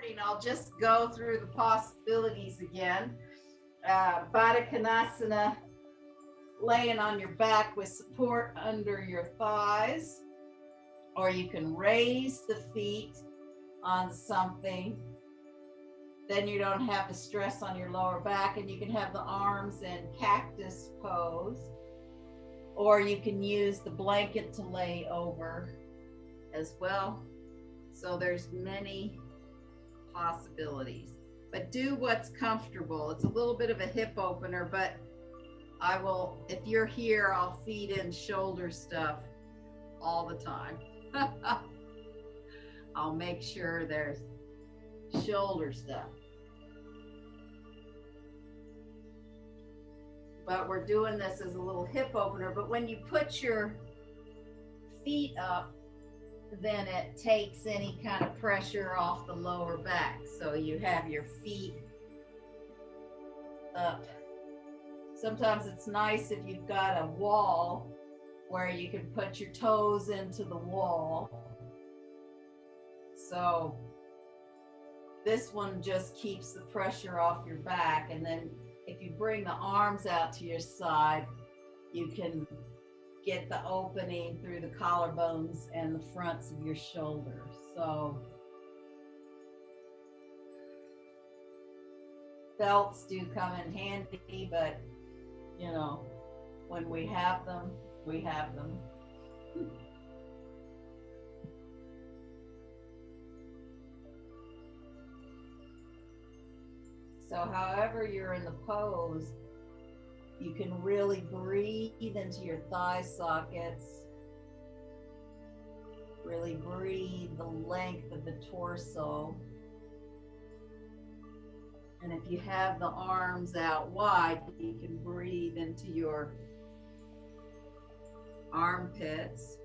morning, I'll just go through the possibilities again. Baddha Konasasana, laying on your back with support under your thighs, or you can raise the feet on something. Then you don't have the stress on your lower back, and you can have the arms in cactus pose, or you can use the blanket to lay over as well. So there's many possibilities, but do what's comfortable. It's a little bit of a hip opener, but I will, if you're here, I'll feed in shoulder stuff all the time. I'll make sure there's shoulder stuff. But we're doing this as a little hip opener, but when you put your feet up, then it takes any kind of pressure off the lower back. So you have your feet up. Sometimes it's nice if you've got a wall where you can put your toes into the wall. So this one just keeps the pressure off your back, and then if you bring the arms out to your side, you can get the opening through the collarbones and the fronts of your shoulders. So belts do come in handy, but you know, when we have them, we have them. So however you're in the pose, you can really breathe into your thigh sockets. Really breathe the length of the torso. And if you have the arms out wide, you can breathe into your armpits.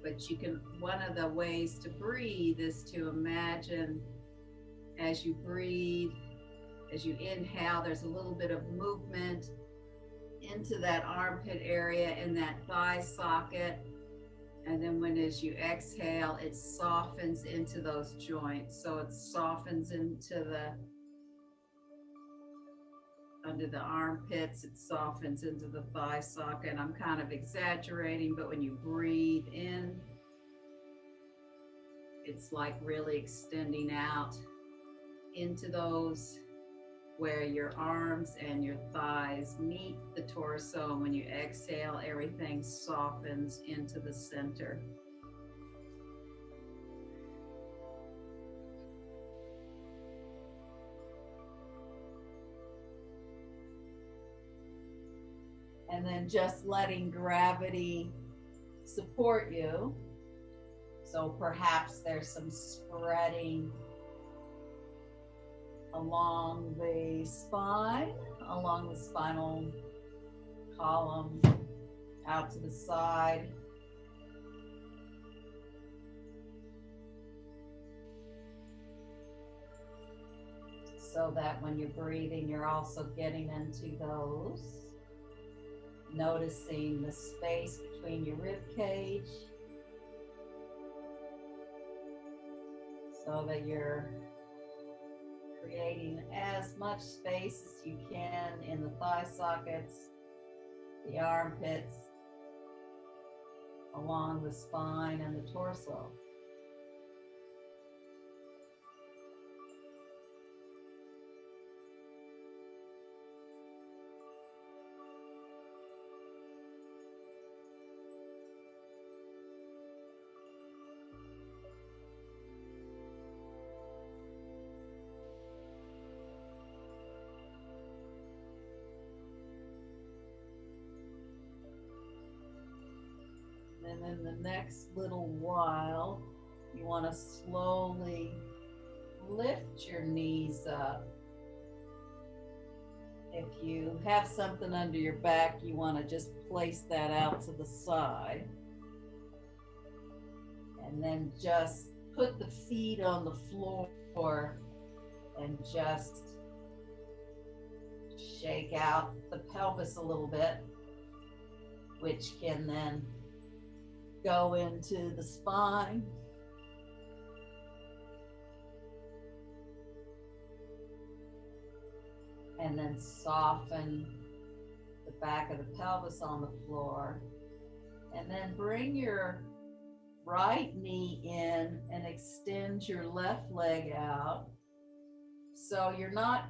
But you can, one of the ways to breathe is to imagine as you breathe, as you inhale, there's a little bit of movement into that armpit area and that thigh socket. And then as you exhale, it softens into those joints. So it softens into under the armpits, it softens into the thigh socket. And I'm kind of exaggerating, but when you breathe in, it's like really extending out into those where your arms and your thighs meet the torso. And when you exhale, everything softens into the center. And then just letting gravity support you. So perhaps there's some spreading along the spine, along the spinal column, out to the side. So that when you're breathing, you're also getting into those. Noticing the space between your rib cage, so that you're creating as much space as you can in the thigh sockets, the armpits, along the spine and the torso. And then the next little while, you want to slowly lift your knees up. If you have something under your back, you want to just place that out to the side. And then just put the feet on the floor and just shake out the pelvis a little bit, which can then go into the spine And then soften the back of the pelvis on the floor. And then bring your right knee in and extend your left leg out. So you're not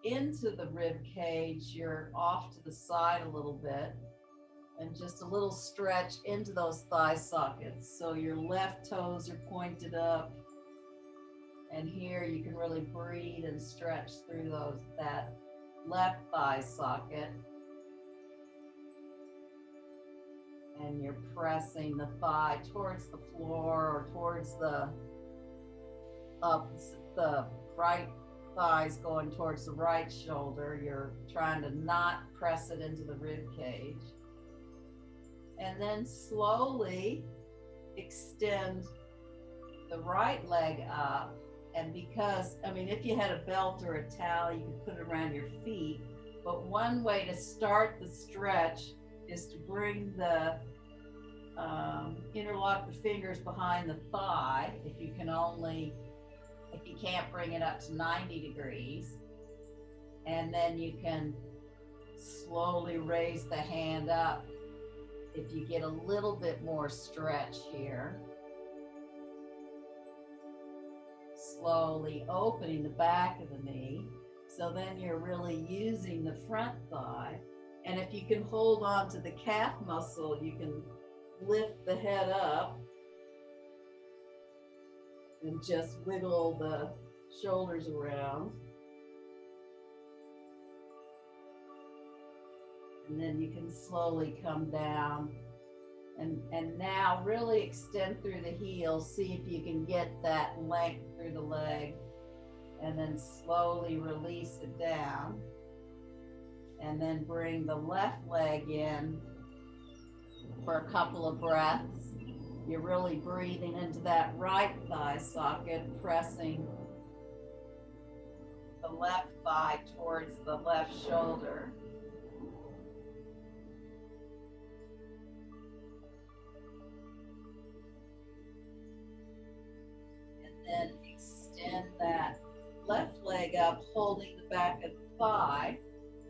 into the rib cage, you're off to the side a little bit. And just a little stretch into those thigh sockets. So your left toes are pointed up. And here you can really breathe and stretch through that left thigh socket. And you're pressing the thigh towards the floor or towards the right thighs going towards the right shoulder. You're trying to not press it into the rib cage. And then slowly extend the right leg up. And because, if you had a belt or a towel, you could put it around your feet. But one way to start the stretch is to bring interlock the fingers behind the thigh. If you can't bring it up to 90 degrees. And then you can slowly raise the hand up if you get a little bit more stretch here. Slowly opening the back of the knee. So then you're really using the front thigh. And if you can hold on to the calf muscle, you can lift the head up and just wiggle the shoulders around. And then you can slowly come down. And now really extend through the heels. See if you can get that length through the leg. And then slowly release it down. And then bring the left leg in for a couple of breaths. You're really breathing into that right thigh socket, pressing the left thigh towards the left shoulder. And then extend that left leg up, holding the back of the thigh.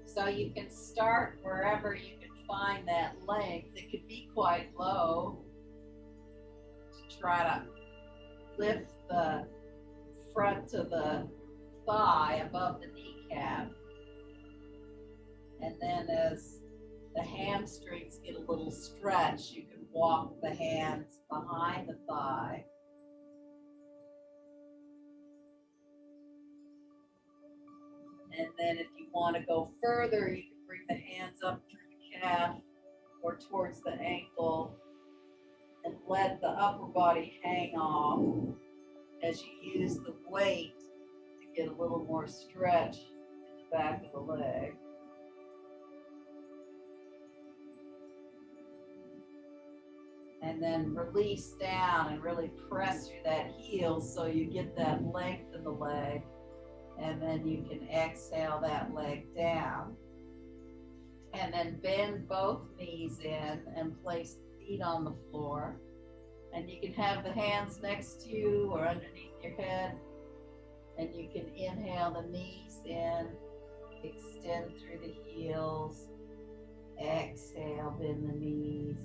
So you can start wherever you can find that length. It could be quite low to try to lift the front of the thigh above the kneecap. And then as the hamstrings get a little stretch, you can walk the hands behind the thigh. And then if you want to go further, you can bring the hands up through the calf or towards the ankle and let the upper body hang off as you use the weight to get a little more stretch in the back of the leg. And then release down and really press through that heel so you get that length in the leg. And then you can exhale that leg down. And then bend both knees in and place the feet on the floor. And you can have the hands next to you or underneath your head. And you can inhale the knees in, extend through the heels. Exhale, bend the knees.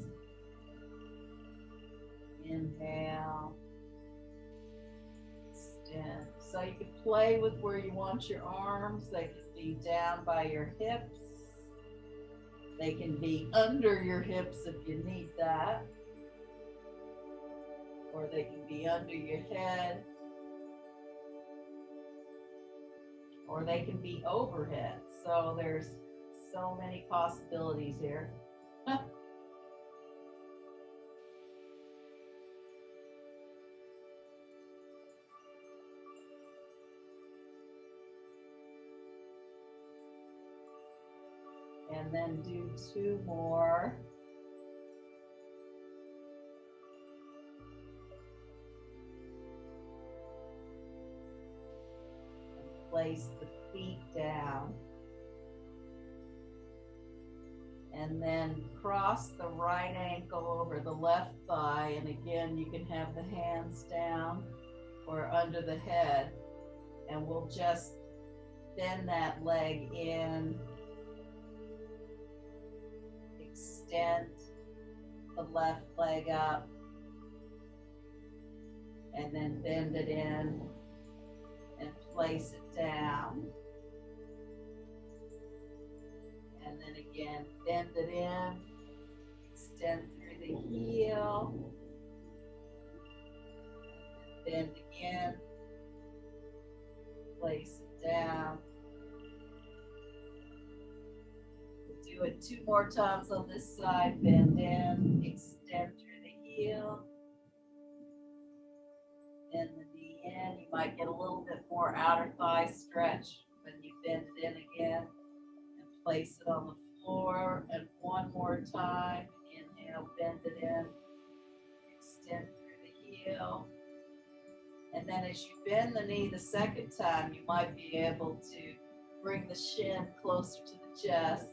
Inhale. Extend. So you can play with where you want your arms. They can be down by your hips. They can be under your hips if you need that. Or they can be under your head. Or they can be overhead. So there's so many possibilities here. And then do 2 more. And place the feet down. And then cross the right ankle over the left thigh. And again, you can have the hands down or under the head. And we'll just bend that leg in, extend the left leg up, and then bend it in and place it down. And then again, bend it in, extend through the heel, bend again, place it down. We'll do it 2 more times on this side. Bend in, extend through the heel, bend the knee in. You might get a little bit more outer thigh stretch when you bend it in again, and place it on the floor. And 1 more time. Inhale, bend it in, extend through the heel. And then as you bend the knee the second time, you might be able to bring the shin closer to the chest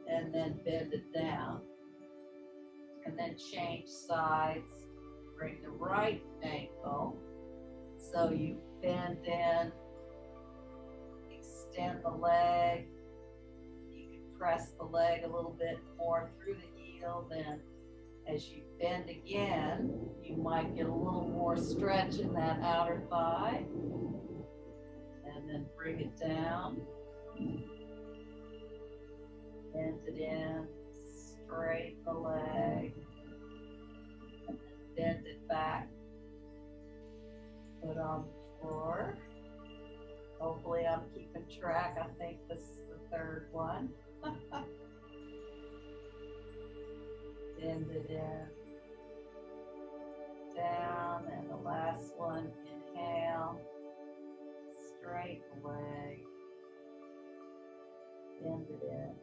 and then bend it down. And then change sides. Bring the right ankle. So you bend in, extend the leg. You can press the leg a little bit more through the heel. Then as you bend again, you might get a little more stretch in that outer thigh. And then bring it down. Bend it in, straighten the leg, and then bend it back. Put on the floor. Hopefully I'm keeping track. I think this is the 3rd one. Bend it in, down, and the last one, inhale, straighten the leg, bend it in,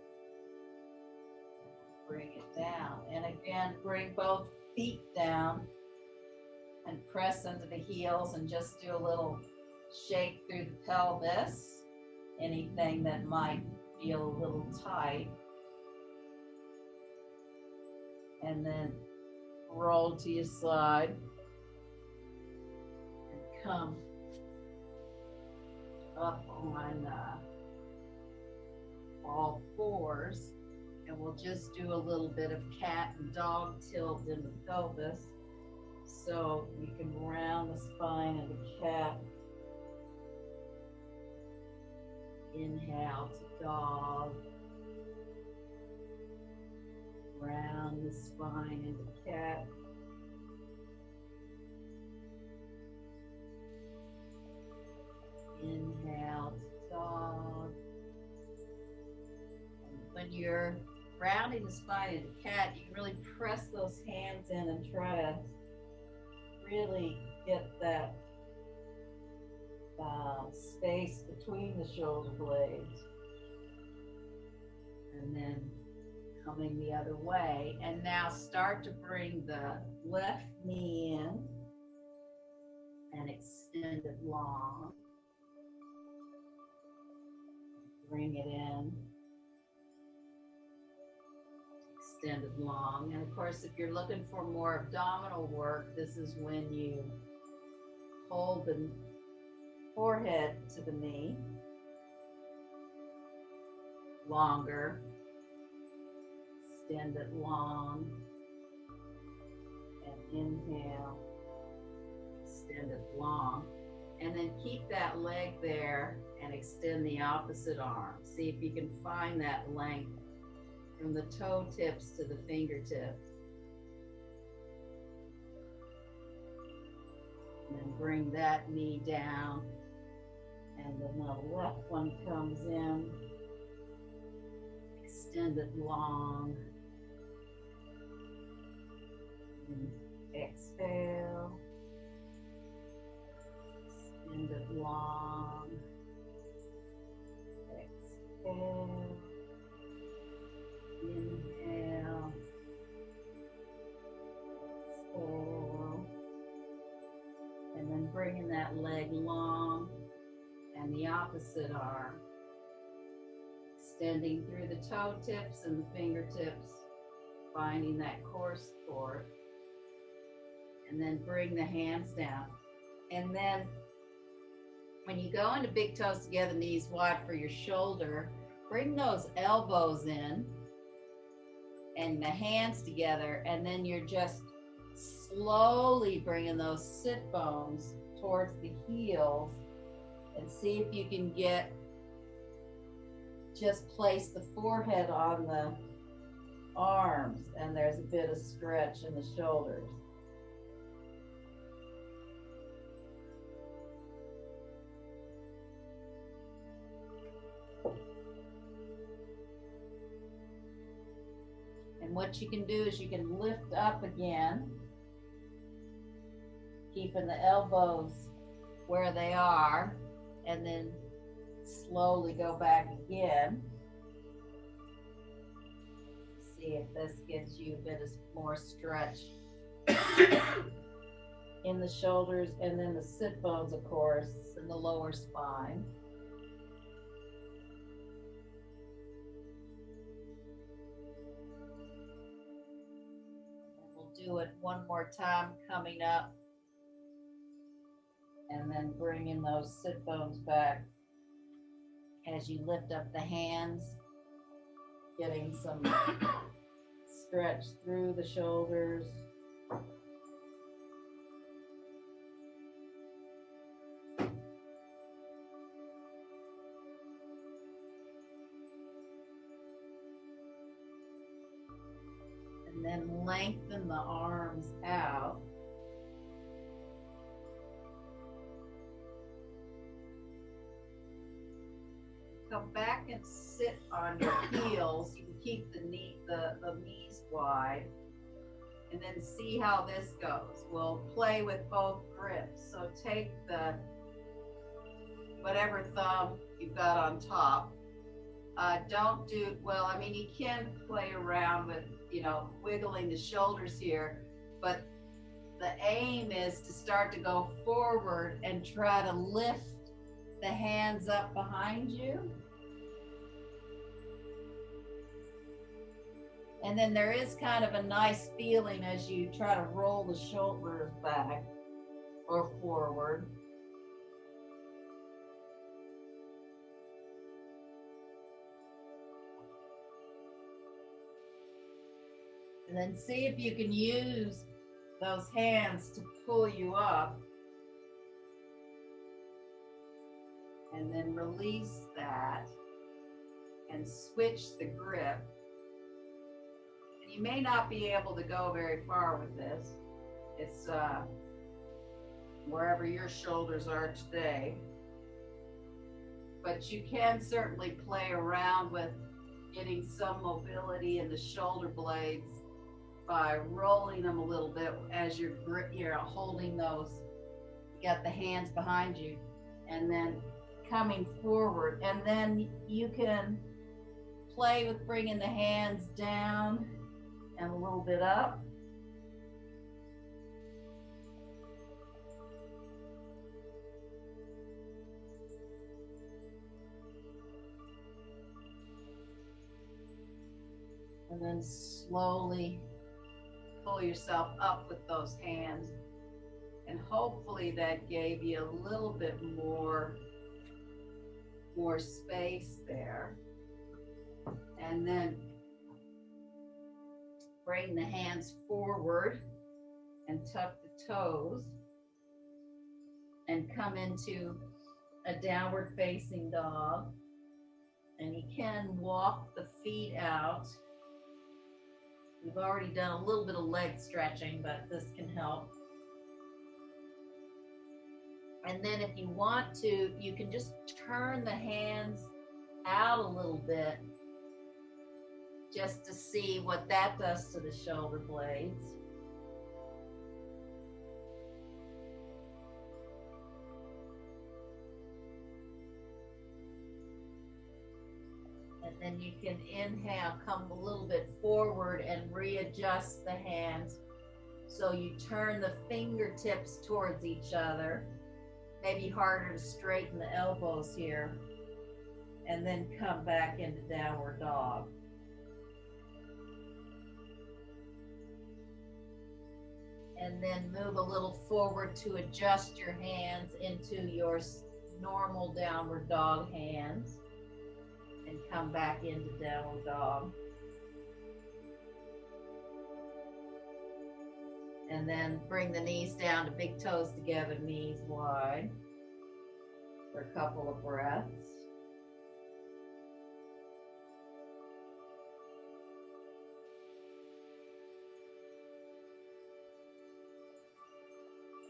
bring it down. And again, bring both feet down and press into the heels and just do a little shake through the pelvis, anything that might feel a little tight. And then roll to your side and come up on all 4s. And we'll just do a little bit of cat and dog tilt in the pelvis. So you can round the spine of the cat. Inhale to dog. Round the spine into cat. Inhale to dog. And when you're rounding the spine into cat, you can really press those hands in and try to really get that space between the shoulder blades. And then coming the other way. And now start to bring the left knee in and extend it long. Bring it in. Extend it long. And of course, if you're looking for more abdominal work, this is when you hold the forehead to the knee longer. Extend it long. And inhale. Extend it long. And then keep that leg there and extend the opposite arm. See if you can find that length from the toe tips to the fingertips. And then bring that knee down. And then the left one comes in. Extend it long. And exhale. Extend it long. Exhale. Inhale. Exhale. And then bringing that leg long and the opposite arm. Extending through the toe tips and the fingertips, finding that core support. And then bring the hands down. And then When you go into big toes together, knees wide for your shoulder, bring those elbows in and the hands together, and then you're just slowly bringing those sit bones towards the heels, and see if you can just place the forehead on the arms, and there's a bit of stretch in the shoulders. And what you can do is you can lift up again, keeping the elbows where they are, and then slowly go back again. See if this gives you a bit of more stretch in the shoulders, and then the sit bones, of course, in the lower spine. Do it one more time coming up, and then bringing those sit bones back as you lift up the hands, getting some stretch through the shoulders. And then lengthen the arms out. Come back and sit on your heels. You can keep the knees wide, and then see how this goes. We'll play with both grips. So take the whatever thumb you've got on top. Don't do, well, I mean, you can play around with, wiggling the shoulders here, but the aim is to start to go forward and try to lift the hands up behind you. And then there is kind of a nice feeling as you try to roll the shoulders back or forward. And then see if you can use those hands to pull you up. And then release that and switch the grip. And you may not be able to go very far with this. It's wherever your shoulders are today. But you can certainly play around with getting some mobility in the shoulder blades by rolling them a little bit as you're holding those. You got the hands behind you, and then coming forward, and then you can play with bringing the hands down and a little bit up. And then slowly pull yourself up with those hands, and hopefully that gave you a little bit more space there. And then bring the hands forward and tuck the toes and come into a downward facing dog. And you can walk the feet out. We've already done a little bit of leg stretching, but this can help. And then if you want to, you can just turn the hands out a little bit just to see what that does to the shoulder blades. And then you can inhale, come a little bit forward and readjust the hands. So you turn the fingertips towards each other. Maybe harder to straighten the elbows here. And then come back into downward dog. And then move a little forward to adjust your hands into your normal downward dog hands and come back into downward dog. And then bring the knees down to big toes together, knees wide for a couple of breaths.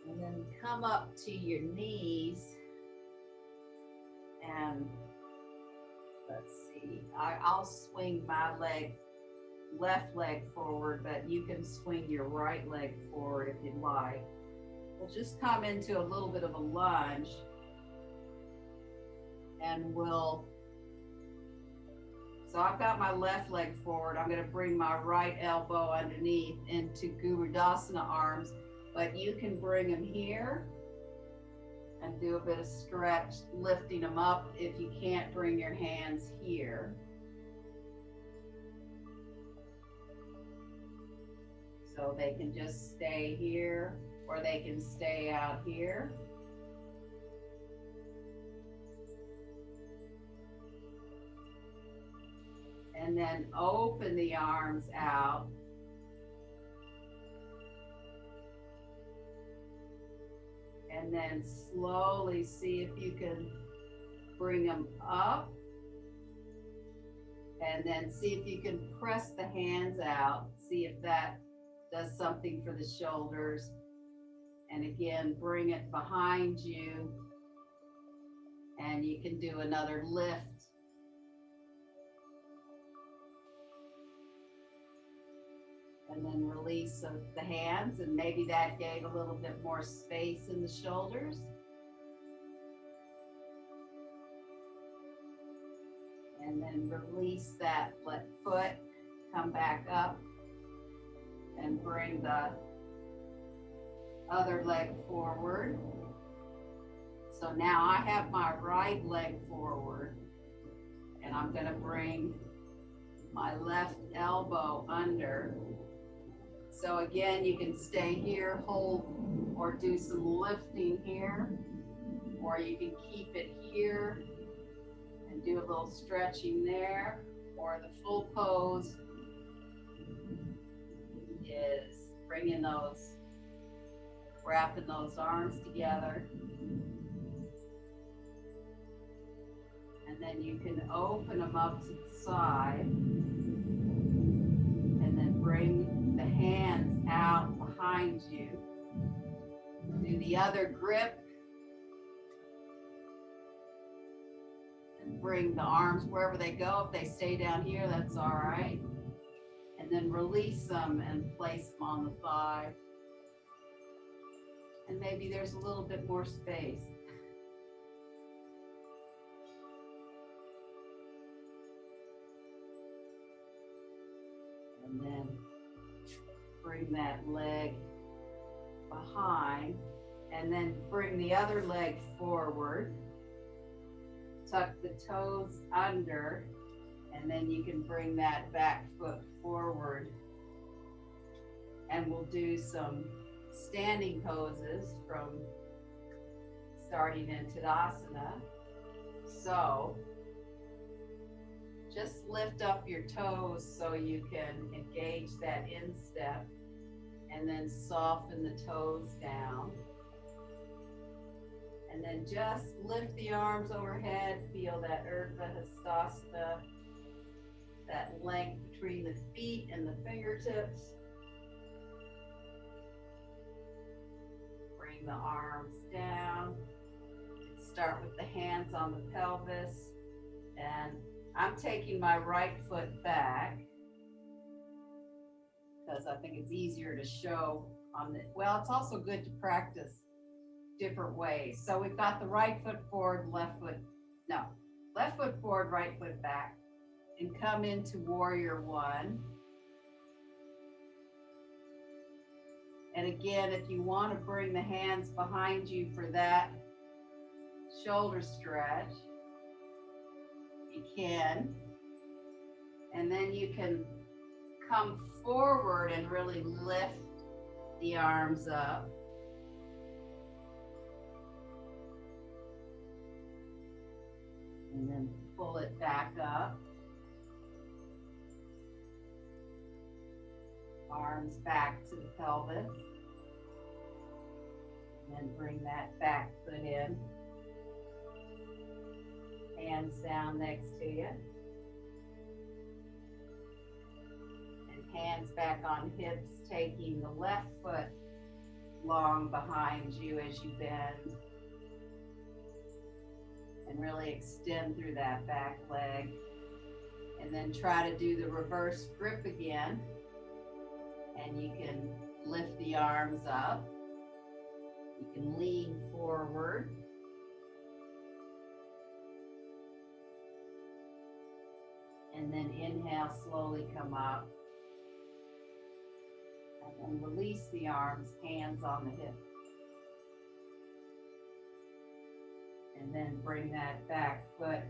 And then come up to your knees and let's see, I'll swing my left leg forward, but you can swing your right leg forward if you'd like. We'll just come into a little bit of a lunge and so I've got my left leg forward. I'm going to bring my right elbow underneath into Gurudasana arms, but you can bring them here and do a bit of stretch, lifting them up if you can't bring your hands here. So they can just stay here or they can stay out here. And then open the arms out. And then slowly see if you can bring them up. And then see if you can press the hands out. See if that does something for the shoulders. And again, bring it behind you. And you can do another lift. And then release of the hands, and maybe that gave a little bit more space in the shoulders. And then release that left foot, come back up, and bring the other leg forward. So now I have my right leg forward, and I'm going to bring my left elbow under. So again, you can stay here, hold, or do some lifting here, or you can keep it here and do a little stretching there, or the full pose is bringing those, wrapping those arms together. And then you can open them up to the side and then bring the hands out behind you. Do the other grip and bring the arms wherever they go. If they stay down here, that's all right. And then release them and place them on the thigh. And maybe there's a little bit more space. And then bring that leg behind, and then bring the other leg forward. Tuck the toes under, and then you can bring that back foot forward. And we'll do some standing poses from starting in Tadasana. So just lift up your toes so you can engage that instep, and then soften the toes down. And then just lift the arms overhead, feel that Urdhva Hastasana, that length between the feet and the fingertips. Bring the arms down. Start with the hands on the pelvis, and I'm taking my right foot back because I think it's easier to show on the, well, it's also good to practice different ways. So we've got the right foot forward, left foot forward, right foot back, and come into warrior one. And again, if you want to bring the hands behind you for that shoulder stretch, you can. And then you can come forward and really lift the arms up. And then pull it back up. Arms back to the pelvis. And then bring that back foot in. Hands down next to you. And hands back on hips, taking the left foot long behind you as you bend. And really extend through that back leg. And then try to do the reverse grip again. And you can lift the arms up. You can lean forward. And then inhale, slowly come up. And then release the arms, hands on the hips. And then bring that back foot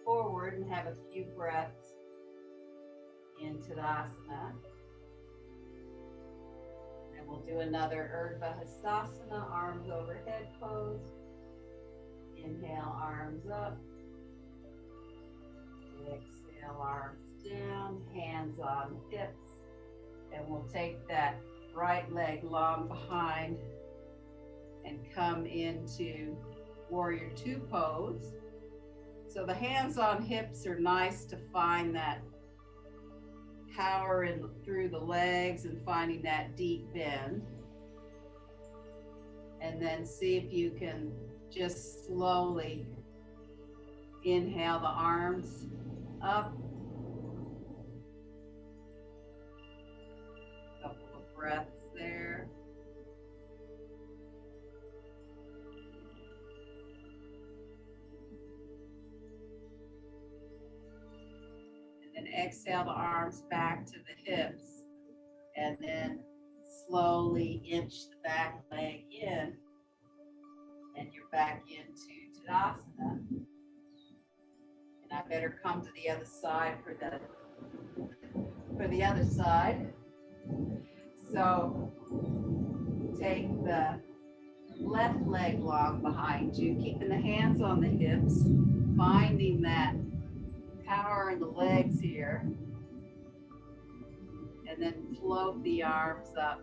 forward and have a few breaths in Sirasana. And we'll do another Urdhva arms overhead pose. Inhale, arms up. Exhale, arms down, hands on hips. And we'll take that right leg long behind and come into Warrior Two pose. So the hands on hips are nice to find that power in through the legs and finding that deep bend. And then see if you can just slowly inhale the arms up. A couple of breaths there. And then exhale the arms back to the hips. And then slowly inch the back leg in. And you're back into Tadasana. And I better come to the other side for the other side. So take the left leg long behind you, keeping the hands on the hips, finding that power in the legs here. And then float the arms up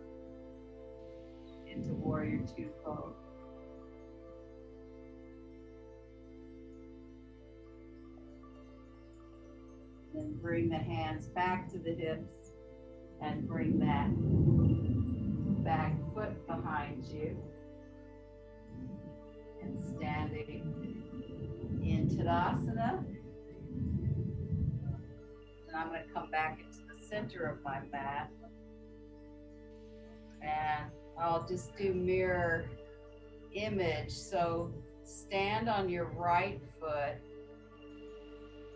into Warrior Two pose. Then bring the hands back to the hips and bring that back foot behind you. And standing in Tadasana. And I'm going to come back into the center of my mat. And I'll just do mirror image. So stand on your right foot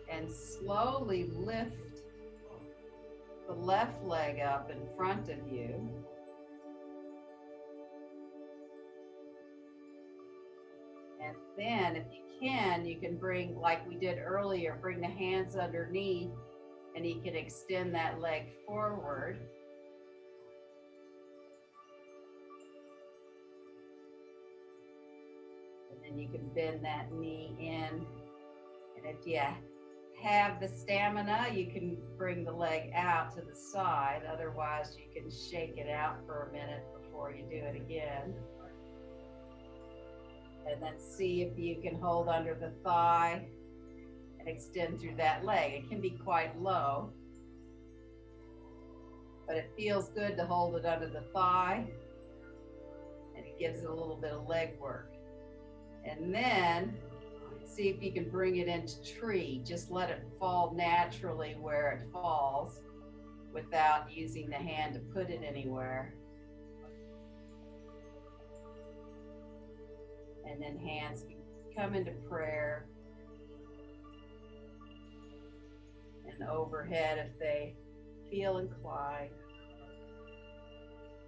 and slowly lift the left leg up in front of you. And then if you can bring, like we did earlier, bring the hands underneath and you can extend that leg forward. And then you can bend that knee in. And if you have the stamina, you can bring the leg out to the side. Otherwise, you can shake it out for a minute before you do it again. And then see if you can hold under the thigh and extend through that leg. It can be quite low, but it feels good to hold it under the thigh, and it gives it a little bit of leg work. And then see if you can bring it into tree. Just let it fall naturally where it falls without using the hand to put it anywhere. And then hands can come into prayer and overhead if they feel inclined.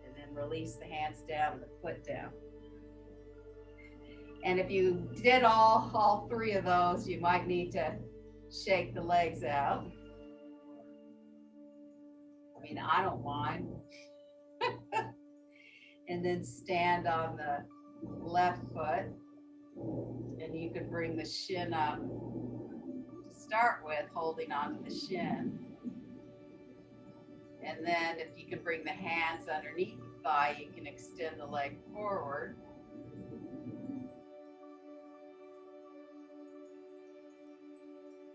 And then release the hands down and the foot down. And if you did all three of those, you might need to shake the legs out. I mean, I don't mind. And then stand on the left foot And you can bring the shin up to start with, holding onto the shin. And then if you can bring the hands underneath the thigh, you can extend the leg forward.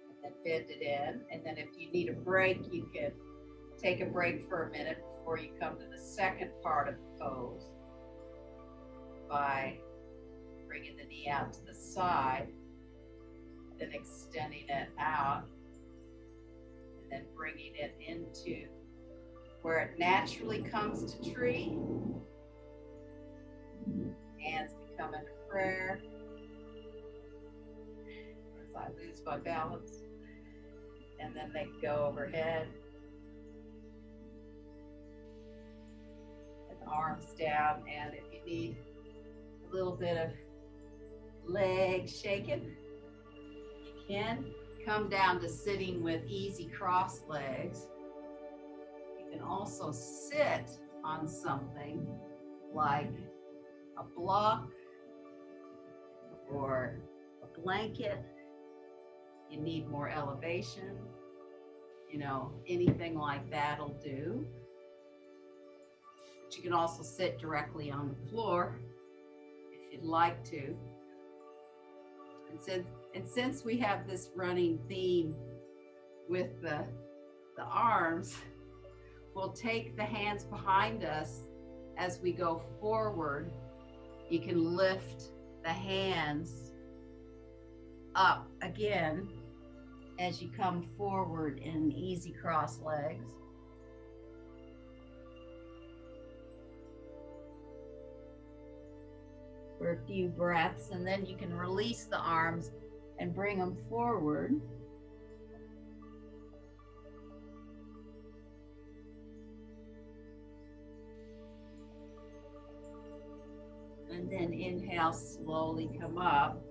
And then bend it in. And then if you need a break, you can take a break for a minute before you come to the second part of the pose by bringing the knee out to the side, then extending it out, and then bringing it into where it naturally comes to tree. Hands can come into prayer as I lose my balance, and then they go overhead. And arms down, and if you need a little bit of leg shaking, you can come down to sitting with easy cross legs. You can also sit on something like a block or a blanket. You need more elevation, anything like that'll do. But you can also sit directly on the floor if you'd like to. And since we have this running theme with the arms, we'll take the hands behind us as we go forward. You can lift the hands up again as you come forward in easy cross legs. For a few breaths, and then you can release the arms and bring them forward. And then inhale, slowly come up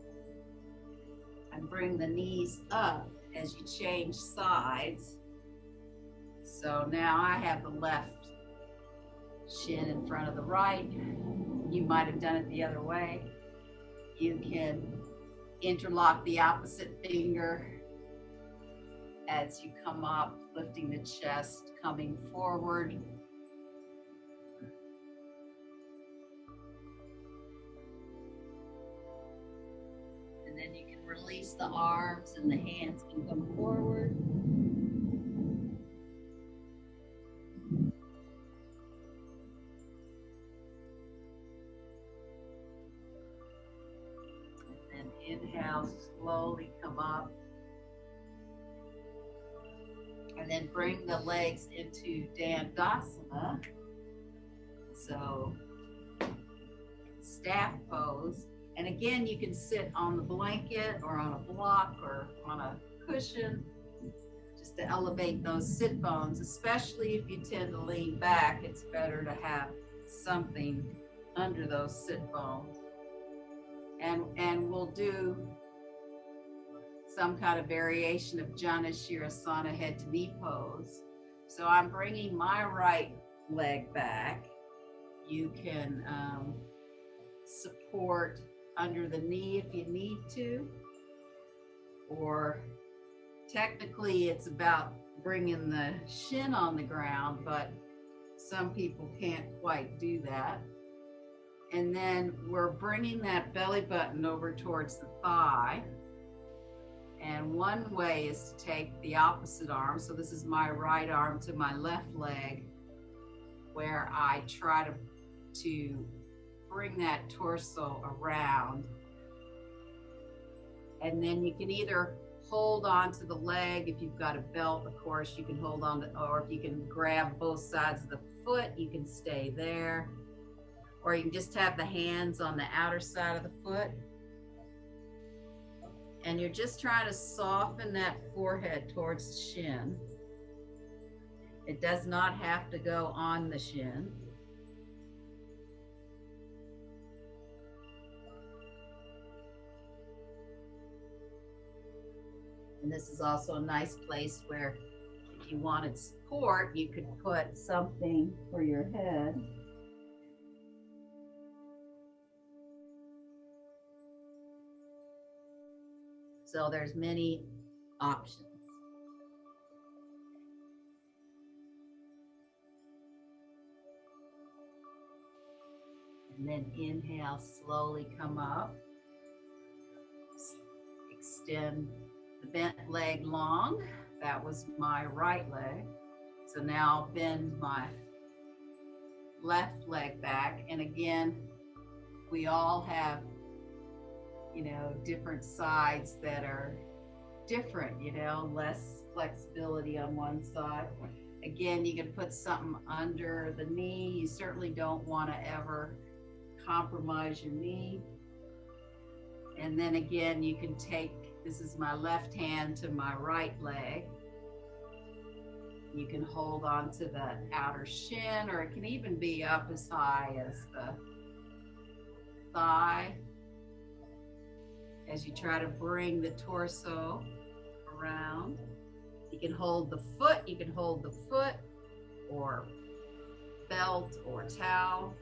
and bring the knees up as you change sides. So now I have the left shin in front of the right. You might have done it the other way. You can interlock the opposite finger as you come up, lifting the chest, coming forward. And then you can release the arms and the hands can come forward. Inhale, slowly come up. And then bring the legs into Dandasana. So, staff pose. And again, you can sit on the blanket or on a block or on a cushion just to elevate those sit bones, especially if you tend to lean back. It's better to have something under those sit bones. And we'll do some kind of variation of Janu Sirasana head to knee pose. So I'm bringing my right leg back. You can support under the knee if you need to, or technically it's about bringing the shin on the ground, but some people can't quite do that. And then we're bringing that belly button over towards the thigh. And one way is to take the opposite arm. So this is my right arm to my left leg, where I try to bring that torso around. And then you can either hold on to the leg. If you've got a belt, of course, you can hold on to, or if you can grab both sides of the foot, you can stay there. Or you can just have the hands on the outer side of the foot. And you're just trying to soften that forehead towards the shin. It does not have to go on the shin. And this is also a nice place where if you wanted support, you could put something for your head. So there's many options. And then inhale, slowly come up. Extend the bent leg long. That was my right leg. So now bend my left leg back. And again, we all have, different sides that are different, less flexibility on one side. Again, you can put something under the knee. You certainly don't want to ever compromise your knee. And then again, you can take, this is my left hand to my right leg. You can hold on to the outer shin, or it can even be up as high as the thigh. As you try to bring the torso around, you can hold the foot, or belt or towel.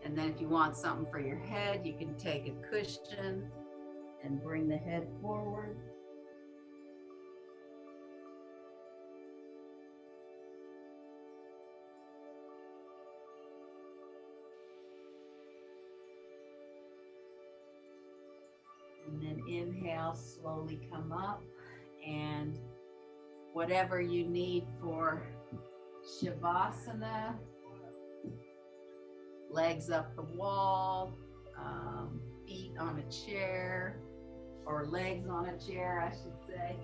And then if you want something for your head, you can take a cushion and bring the head forward. And then inhale, slowly come up, and whatever you need for Shavasana, legs up the wall, feet on a chair, or legs on a chair, I should say.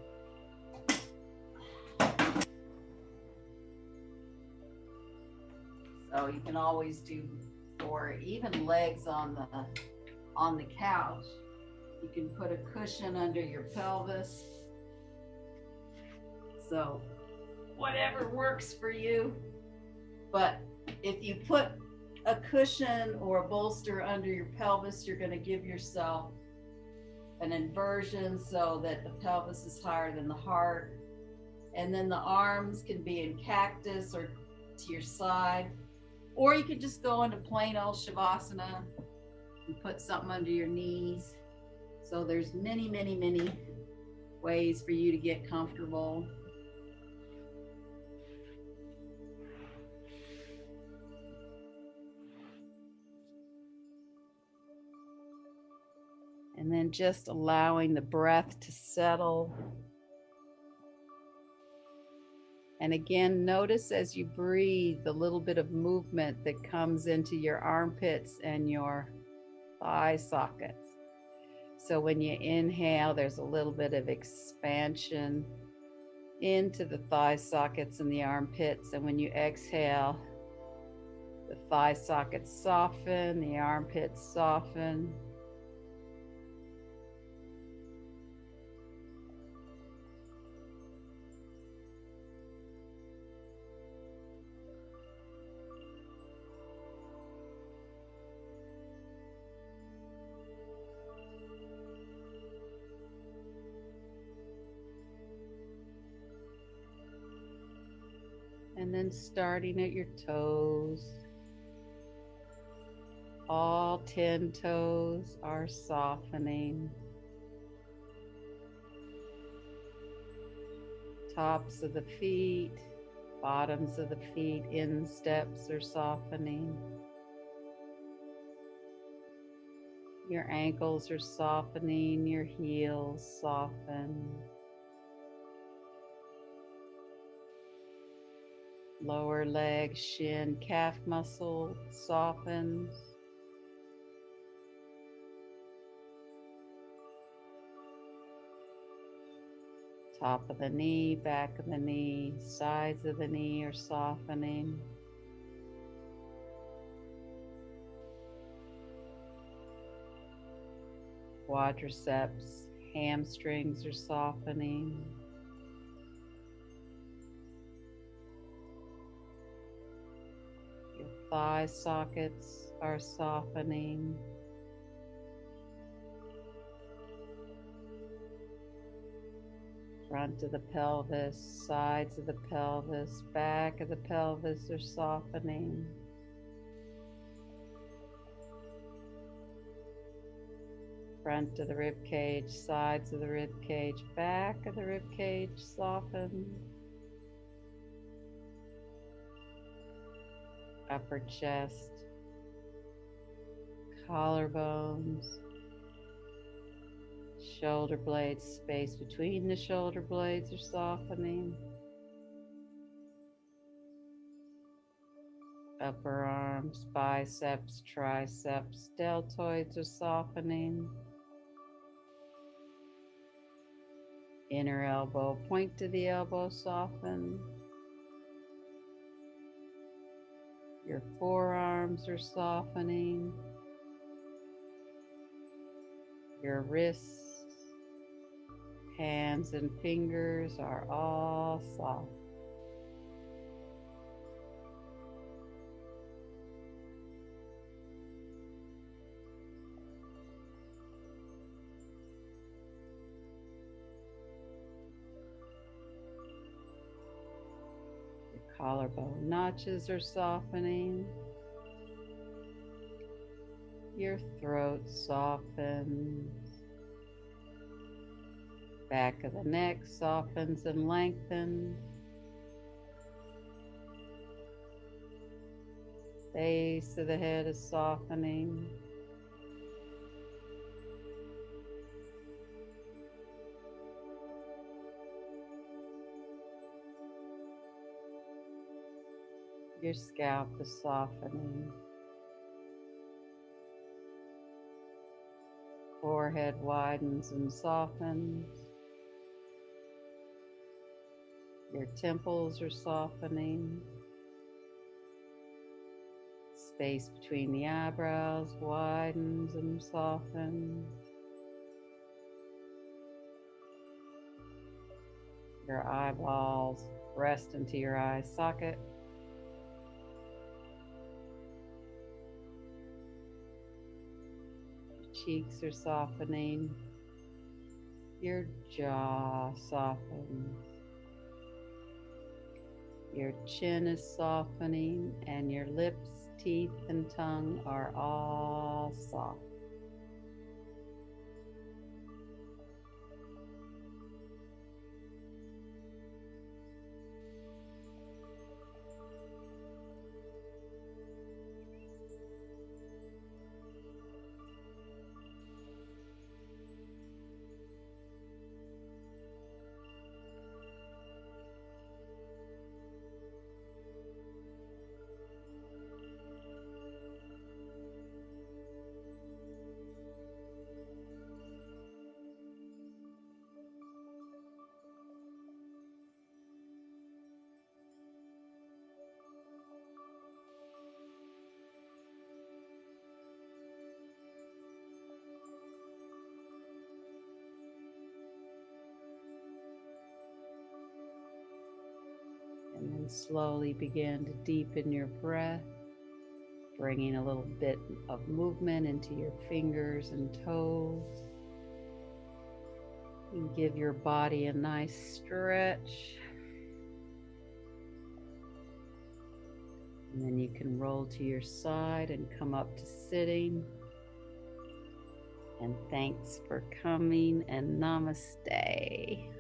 So you can always do, or even legs on the couch. You can put a cushion under your pelvis. So whatever works for you. But if you put a cushion or a bolster under your pelvis, you're going to give yourself an inversion so that the pelvis is higher than the heart. And then the arms can be in cactus or to your side. Or you could just go into plain old Shavasana and put something under your knees. So there's many, many, many ways for you to get comfortable. And then just allowing the breath to settle. And again, notice as you breathe the little bit of movement that comes into your armpits and your thigh sockets. So when you inhale, there's a little bit of expansion into the thigh sockets and the armpits. And when you exhale, the thigh sockets soften, the armpits soften. And then starting at your toes. All 10 toes are softening. Tops of the feet, bottoms of the feet, insteps are softening. Your ankles are softening, your heels soften. Lower leg, shin, calf muscle softens. Top of the knee, back of the knee, sides of the knee are softening. Quadriceps, hamstrings are softening. Your thigh sockets are softening. Front of the pelvis, sides of the pelvis, back of the pelvis are softening. front of the rib cage, sides of the rib cage, back of the rib cage, soften. Upper chest, collarbones, shoulder blades, space between the shoulder blades are softening. Upper arms, biceps, triceps, deltoids are softening. Inner elbow, point to the elbow, soften. Your forearms are softening. Your wrists, hands and fingers are all soft. Collarbone notches are softening. Your throat softens. Back of the neck softens and lengthens. Base of the head is softening. Your scalp is softening. Forehead widens and softens. Your temples are softening. Space between the eyebrows widens and softens. Your eyeballs rest into your eye socket. Cheeks are softening. Your jaw softens. Your chin is softening, and your lips, teeth, and tongue are all soft. And then slowly begin to deepen your breath, bringing a little bit of movement into your fingers and toes. And give your body a nice stretch. And then you can roll to your side and come up to sitting. And thanks for coming, and namaste.